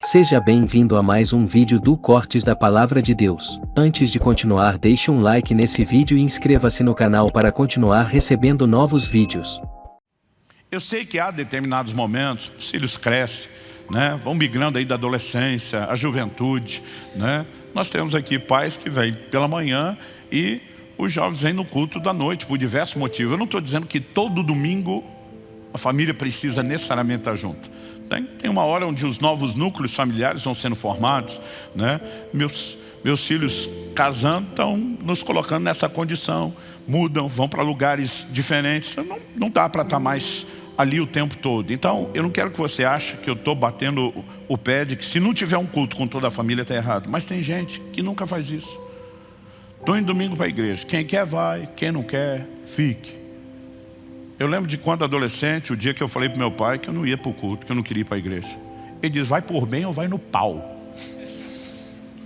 Seja bem-vindo a mais um vídeo do Cortes da Palavra de Deus. Antes de continuar, deixe um like nesse vídeo e inscreva-se no canal para continuar recebendo novos vídeos. Eu sei que há determinados momentos, os filhos crescem, né? Vão migrando aí da adolescência, à juventude, né? Nós temos aqui pais que vêm pela manhã e os jovens vêm no culto da noite, por diversos motivos. Eu não estou dizendo que todo domingo a família precisa necessariamente estar junto. Tem uma hora onde os novos núcleos familiares vão sendo formados, né? Meus filhos casando estão nos colocando nessa condição. Mudam, vão para lugares diferentes. Não dá para estar mais ali o tempo todo. Então, eu não quero que você ache que eu estou batendo o pé de que se não tiver um culto com toda a família está errado. Mas tem gente que nunca faz isso. Estou indo domingo para a igreja. Quem quer vai, quem não quer, fique. Eu lembro de quando adolescente, o dia que eu falei para meu pai que eu não ia para o culto, que eu não queria ir para a igreja. Ele diz, vai por bem ou vai no pau.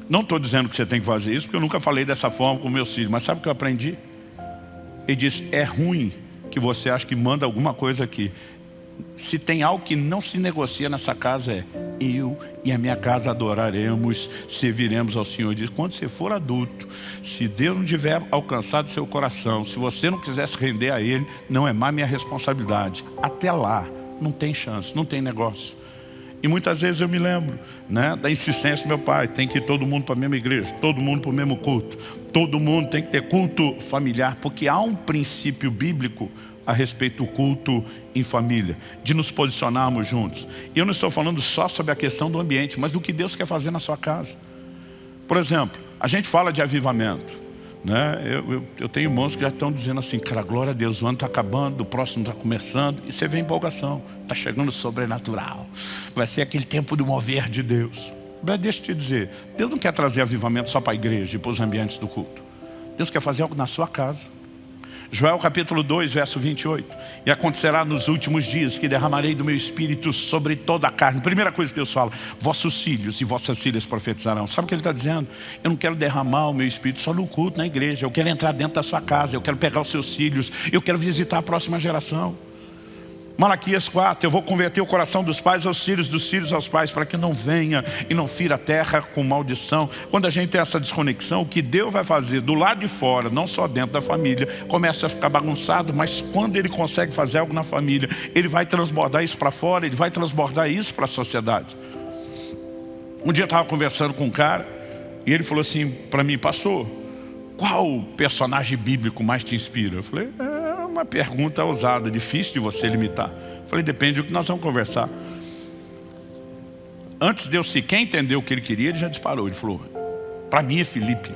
Não estou dizendo que você tem que fazer isso, porque eu nunca falei dessa forma com meus filhos. Mas sabe o que eu aprendi? Ele diz, é ruim que você acha que manda alguma coisa aqui. Se tem algo que não se negocia nessa casa é eu e a minha casa adoraremos, serviremos ao Senhor. Diz, quando você for adulto, se Deus não tiver alcançado seu coração, se você não quiser se render a Ele, não é mais minha responsabilidade. Até lá, não tem chance, não tem negócio. E muitas vezes eu me lembro, né, da insistência do meu pai, tem que ir todo mundo para a mesma igreja, todo mundo para o mesmo culto, todo mundo tem que ter culto familiar, porque há um princípio bíblico a respeito do culto em família, de nos posicionarmos juntos. E eu não estou falando só sobre a questão do ambiente, mas do que Deus quer fazer na sua casa. Por exemplo, a gente fala de avivamento, né? Eu tenho irmãos que já estão dizendo assim, cara, glória a Deus, o ano está acabando, o próximo está começando, e você vê empolgação, está chegando o sobrenatural, vai ser aquele tempo do mover de Deus. Mas deixa eu te dizer, Deus não quer trazer avivamento só para a igreja e para os ambientes do culto. Deus quer fazer algo na sua casa. Joel capítulo 2, verso 28. E acontecerá nos últimos dias que derramarei do meu espírito sobre toda a carne. Primeira coisa que Deus fala, vossos filhos e vossas filhas profetizarão. Sabe o que Ele está dizendo? Eu não quero derramar o meu espírito só no culto, na igreja. Eu quero entrar dentro da sua casa, eu quero pegar os seus filhos, eu quero visitar a próxima geração. Malaquias 4, eu vou converter o coração dos pais aos filhos, dos filhos aos pais, para que não venha e não fira a terra com maldição. Quando a gente tem essa desconexão, o que Deus vai fazer do lado de fora, não só dentro da família, começa a ficar bagunçado, mas quando Ele consegue fazer algo na família, Ele vai transbordar isso para fora, Ele vai transbordar isso para a sociedade. Um dia eu estava conversando com um cara, e ele falou assim para mim, pastor, qual personagem bíblico mais te inspira? Eu falei, uma pergunta ousada, difícil de você limitar. Falei, depende do que nós vamos conversar. Antes de eu sequer entender o que ele queria, ele já disparou. Ele falou, para mim é Filipe,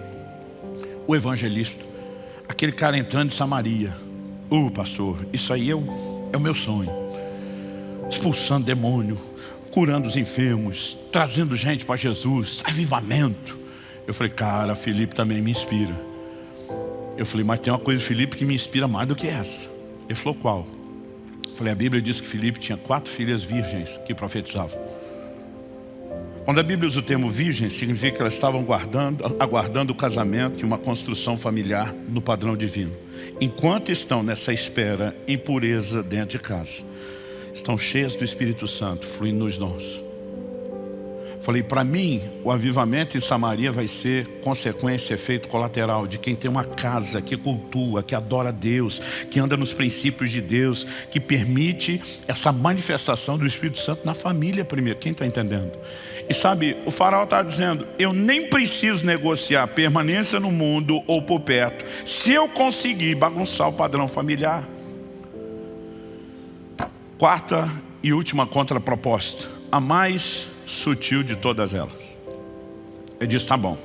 o evangelista. Aquele cara entrando em Samaria. Pastor, isso aí é o meu sonho. Expulsando demônio, curando os enfermos, trazendo gente para Jesus, avivamento. Eu falei, cara, Filipe também me inspira. Eu falei, mas tem uma coisa, Filipe, que me inspira mais do que essa. Ele falou, qual? Eu falei, a Bíblia diz que Filipe tinha 4 filhas virgens que profetizavam. Quando a Bíblia usa o termo virgem, significa que elas estavam aguardando o casamento e uma construção familiar no padrão divino. Enquanto estão nessa espera, em pureza dentro de casa, estão cheias do Espírito Santo, fluindo nos dons. Falei, para mim, o avivamento em Samaria vai ser consequência, efeito colateral de quem tem uma casa que cultua, que adora Deus, que anda nos princípios de Deus, que permite essa manifestação do Espírito Santo na família primeiro. Quem está entendendo? E sabe, o faraó está dizendo, eu nem preciso negociar permanência no mundo ou por perto, se eu conseguir bagunçar o padrão familiar. Quarta e última contraproposta, a mais sutil de todas elas. Ele diz, tá bom,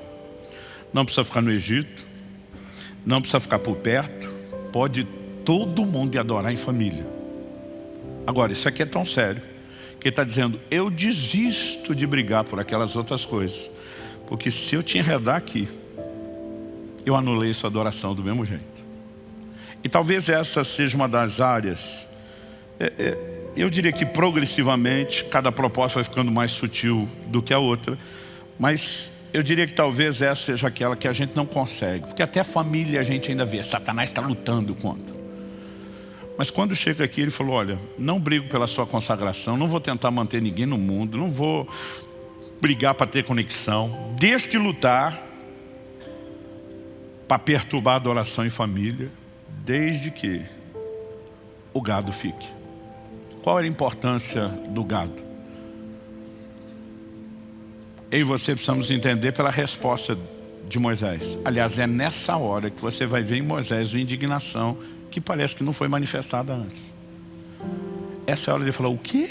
não precisa ficar no Egito, não precisa ficar por perto, pode todo mundo adorar em família. Agora, isso aqui é tão sério, que ele está dizendo, eu desisto de brigar por aquelas outras coisas, porque se eu te enredar aqui, eu anulei sua adoração do mesmo jeito. E talvez essa seja uma das áreas, eu diria que progressivamente cada proposta vai ficando mais sutil do que a outra, mas eu diria que talvez essa seja aquela que a gente não consegue, porque até a família a gente ainda vê, Satanás está lutando contra. Mas quando chega aqui ele falou, olha, não brigo pela sua consagração, não vou tentar manter ninguém no mundo, não vou brigar para ter conexão, deixe de lutar para perturbar a adoração em família, desde que o gado fique. Qual era a importância do gado? Eu e você precisamos entender pela resposta de Moisés. Aliás, é nessa hora que você vai ver em Moisés uma indignação que parece que não foi manifestada antes. Essa é a hora de falar, o quê?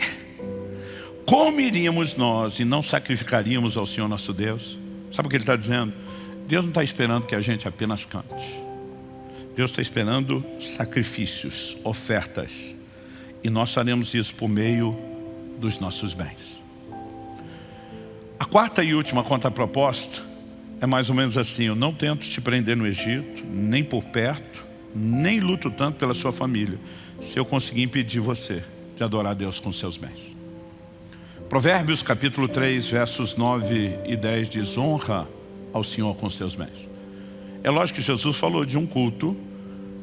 Como iríamos nós e não sacrificaríamos ao Senhor nosso Deus? Sabe o que ele está dizendo? Deus não está esperando que a gente apenas cante. Deus está esperando sacrifícios, ofertas. E nós faremos isso por meio dos nossos bens. A quarta e última contraproposta é mais ou menos assim: eu não tento te prender no Egito, nem por perto, nem luto tanto pela sua família, se eu conseguir impedir você de adorar a Deus com seus bens. Provérbios capítulo 3, versos 9 e 10 diz: honra ao Senhor com os teus bens. É lógico que Jesus falou de um culto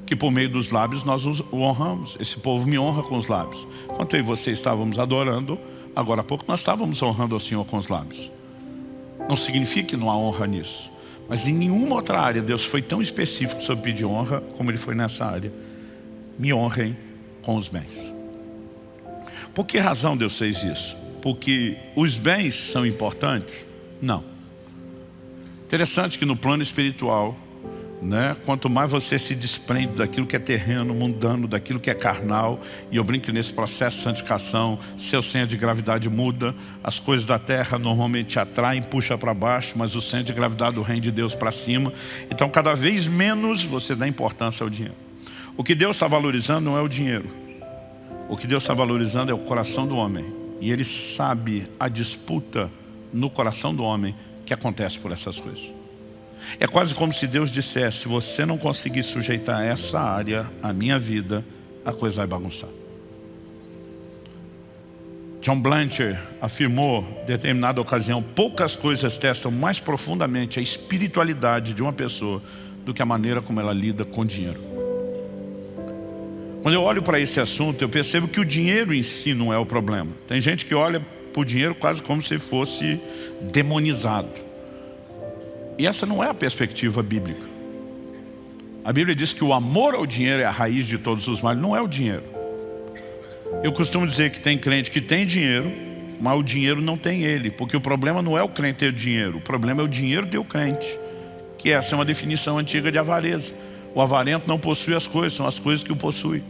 que por meio dos lábios nós o honramos. Esse povo me honra com os lábios. Enquanto eu e você estávamos adorando, agora há pouco nós estávamos honrando ao Senhor com os lábios. Não significa que não há honra nisso, mas em nenhuma outra área Deus foi tão específico sobre pedir honra como Ele foi nessa área. Me honrem com os bens. Por que razão Deus fez isso? Porque os bens são importantes? Não. Interessante que no plano espiritual, quanto mais você se desprende daquilo que é terreno, mundano, daquilo que é carnal, e eu brinco que nesse processo de santificação, seu centro de gravidade muda, as coisas da terra normalmente te atraem, puxa para baixo, mas o centro de gravidade do reino de Deus para cima. Então cada vez menos você dá importância ao dinheiro. O que Deus está valorizando não é o dinheiro. O que Deus está valorizando é o coração do homem. E Ele sabe a disputa no coração do homem que acontece por essas coisas. É quase como se Deus dissesse: se você não conseguir sujeitar essa área à minha vida, a coisa vai bagunçar. John Blanchard afirmou em determinada ocasião: poucas coisas testam mais profundamente a espiritualidade de uma pessoa do que a maneira como ela lida com o dinheiro. Quando eu olho para esse assunto, eu percebo que o dinheiro em si não é o problema. Tem gente que olha para o dinheiro quase como se fosse demonizado. E essa não é a perspectiva bíblica. A Bíblia diz que o amor ao dinheiro é a raiz de todos os males, não é o dinheiro. Eu costumo dizer que tem crente que tem dinheiro, mas o dinheiro não tem ele, porque o problema não é o crente ter dinheiro, o problema é o dinheiro ter o crente, que essa é uma definição antiga de avareza. O avarento não possui as coisas, são as coisas que o possuem.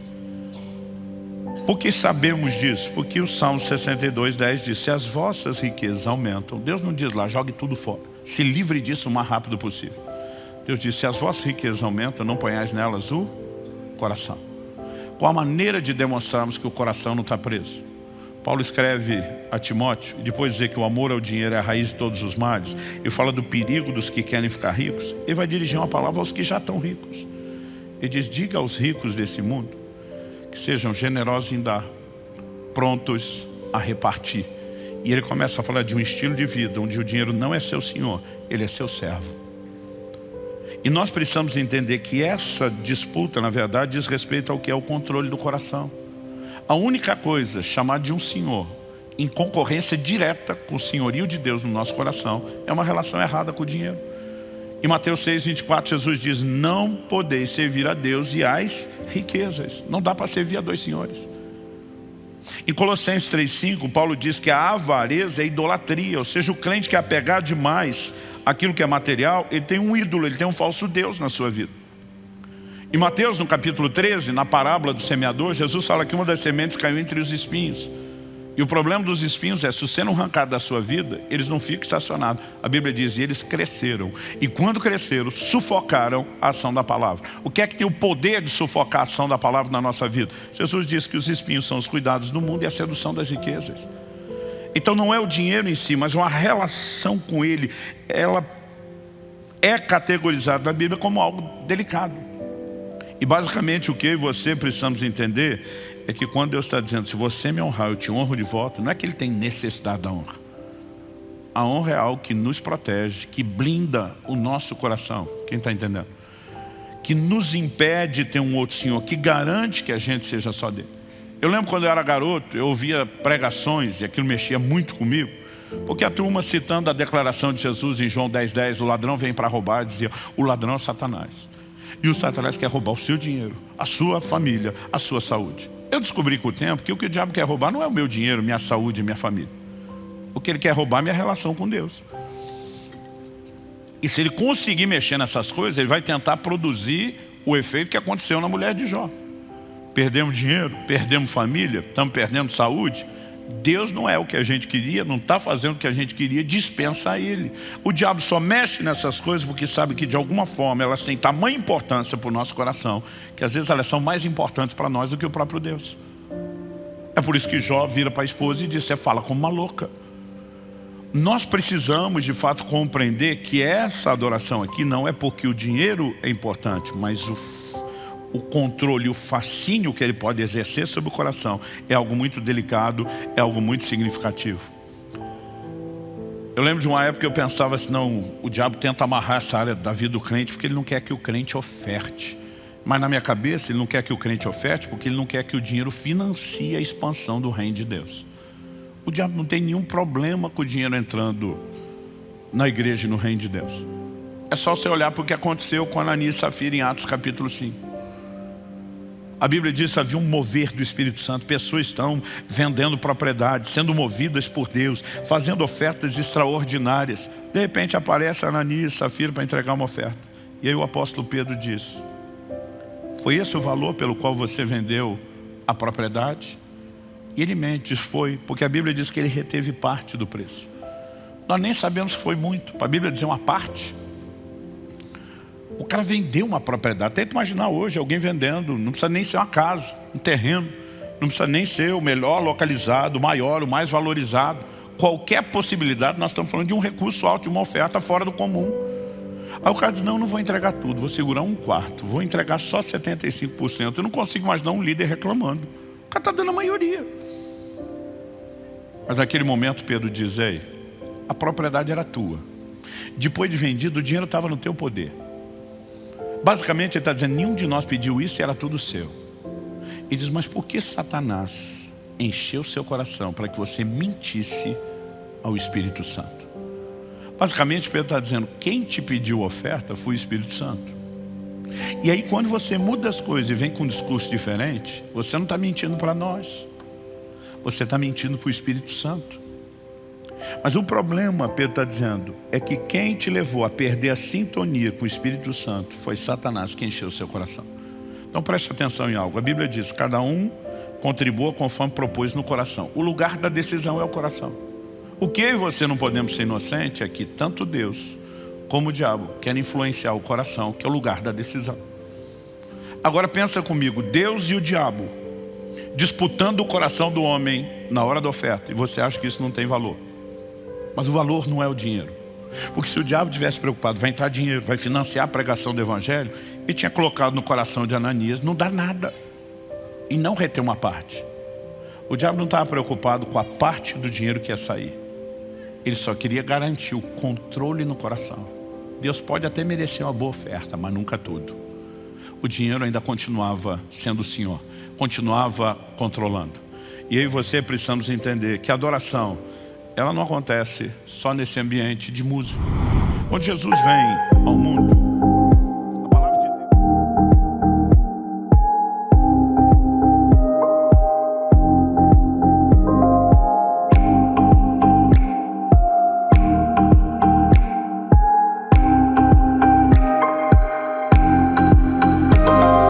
Por que sabemos disso? Porque o Salmo 62, 10 diz: se as vossas riquezas aumentam, Deus não diz lá, jogue tudo fora, se livre disso o mais rápido possível. Deus diz: se as vossas riquezas aumentam, não ponhais nelas o coração. Qual a maneira de demonstrarmos que o coração não está preso? Paulo escreve a Timóteo, e depois de dizer que o amor ao dinheiro é a raiz de todos os males, ele fala do perigo dos que querem ficar ricos. Ele vai dirigir uma palavra aos que já estão ricos. Ele diz: diga aos ricos desse mundo que sejam generosos em dar, prontos a repartir. E ele começa a falar de um estilo de vida onde o dinheiro não é seu senhor, ele é seu servo. E nós precisamos entender que essa disputa, na verdade, diz respeito ao que é o controle do coração. A única coisa chamada de um senhor em concorrência direta com o senhorio de Deus no nosso coração é uma relação errada com o dinheiro. Em Mateus 6, 24, Jesus diz: não podeis servir a Deus e às riquezas. Não dá para servir a dois senhores. Em Colossenses 3,5, Paulo diz que a avareza é idolatria, ou seja, o crente que é apegado demais àquilo que é material, ele tem um ídolo, ele tem um falso Deus na sua vida. Em Mateus, no capítulo 13, na parábola do semeador, Jesus fala que uma das sementes caiu entre os espinhos. E o problema dos espinhos é: se você não arrancar da sua vida, eles não ficam estacionados. A Bíblia diz: e eles cresceram. E quando cresceram, sufocaram a ação da palavra. O que é que tem o poder de sufocar a ação da palavra na nossa vida? Jesus diz que os espinhos são os cuidados do mundo e a sedução das riquezas. Então não é o dinheiro em si, mas uma relação com ele. Ela é categorizada na Bíblia como algo delicado. E basicamente o que eu e você precisamos entender é que quando Deus está dizendo: se você me honrar, eu te honro de volta, não é que Ele tem necessidade da honra. A honra é algo que nos protege, que blinda o nosso coração. Quem está entendendo? Que nos impede de ter um outro Senhor, que garante que a gente seja só dele. Eu lembro quando eu era garoto, eu ouvia pregações, e aquilo mexia muito comigo, Porque a turma, citando a declaração de Jesus em João 10:10, o ladrão vem para roubar, dizia, o ladrão é Satanás. E o Satanás quer roubar o seu dinheiro, a sua família, a sua saúde. Eu descobri com o tempo que o diabo quer roubar não é o meu dinheiro, minha saúde e minha família. O que ele quer roubar é minha relação com Deus. E se ele conseguir mexer nessas coisas, ele vai tentar produzir o efeito que aconteceu na mulher de Jó. Perdemos dinheiro, perdemos família, estamos perdendo saúde. Deus não é o que a gente queria, não está fazendo o que a gente queria, dispensa a Ele. O diabo só mexe nessas coisas porque sabe que de alguma forma elas têm tamanha importância para o nosso coração, que às vezes elas são mais importantes para nós do que o próprio Deus. É por isso que Jó vira para a esposa e diz, você fala como uma louca. Nós precisamos de fato compreender que essa adoração aqui não é porque o dinheiro é importante, mas o controle, o fascínio que ele pode exercer sobre o coração é algo muito delicado, é algo muito significativo. Eu lembro de uma época que eu pensava assim, não, o diabo tenta amarrar essa área da vida do crente porque ele não quer que o crente oferte. Mas na minha cabeça ele não quer que o crente oferte porque ele não quer que o dinheiro financie a expansão do reino de Deus. O diabo não tem nenhum problema com o dinheiro entrando na igreja e no reino de Deus. É só você olhar para o que aconteceu com Ananias e Safira em Atos capítulo 5. A Bíblia diz que havia um mover do Espírito Santo. Pessoas estão vendendo propriedades, sendo movidas por Deus, fazendo ofertas extraordinárias. De repente aparece Ananias e Safira para entregar uma oferta. E aí o apóstolo Pedro diz, foi esse o valor pelo qual você vendeu a propriedade? E ele mente, diz, foi, porque a Bíblia diz que ele reteve parte do preço. Nós nem sabemos se foi muito. Para a Bíblia dizer uma parte, o cara vendeu uma propriedade. Tenta imaginar hoje alguém vendendo, não precisa nem ser uma casa, um terreno, não precisa nem ser o melhor localizado, o maior, o mais valorizado. Qualquer possibilidade, nós estamos falando de um recurso alto, de uma oferta fora do comum. Aí o cara diz, não vou entregar tudo, vou segurar um quarto, vou entregar só 75%. Eu não consigo imaginar um líder reclamando. O cara está dando a maioria. Mas naquele momento Pedro diz, ei, a propriedade era tua. Depois de vendido, o dinheiro estava no teu poder. Basicamente ele está dizendo, nenhum de nós pediu isso e era tudo seu. Ele diz, mas por que Satanás encheu seu coração para que você mentisse ao Espírito Santo? Basicamente Pedro está dizendo, quem te pediu oferta foi o Espírito Santo. E aí quando você muda as coisas e vem com um discurso diferente, você não está mentindo para nós. Você está mentindo para o Espírito Santo. Mas o problema, Pedro está dizendo, é que quem te levou a perder a sintonia com o Espírito Santo foi Satanás que encheu o seu coração. Então preste atenção em algo. A Bíblia diz, cada um contribua conforme propôs no coração. O lugar da decisão é o coração. O que eu e você não podemos ser inocente é que tanto Deus como o diabo querem influenciar o coração, que é o lugar da decisão. Agora pensa comigo, Deus e o diabo disputando o coração do homem na hora da oferta, e você acha que isso não tem valor. Mas o valor não é o dinheiro. Porque se o diabo tivesse preocupado, vai entrar dinheiro, vai financiar a pregação do evangelho, ele tinha colocado no coração de Ananias, não dá nada. E não reter uma parte. O diabo não estava preocupado com a parte do dinheiro que ia sair. Ele só queria garantir o controle no coração. Deus pode até merecer uma boa oferta, mas nunca tudo. O dinheiro ainda continuava sendo o Senhor, continuava controlando. E eu e você precisamos entender que a adoração, ela não acontece só nesse ambiente de música. Quando Jesus vem ao mundo,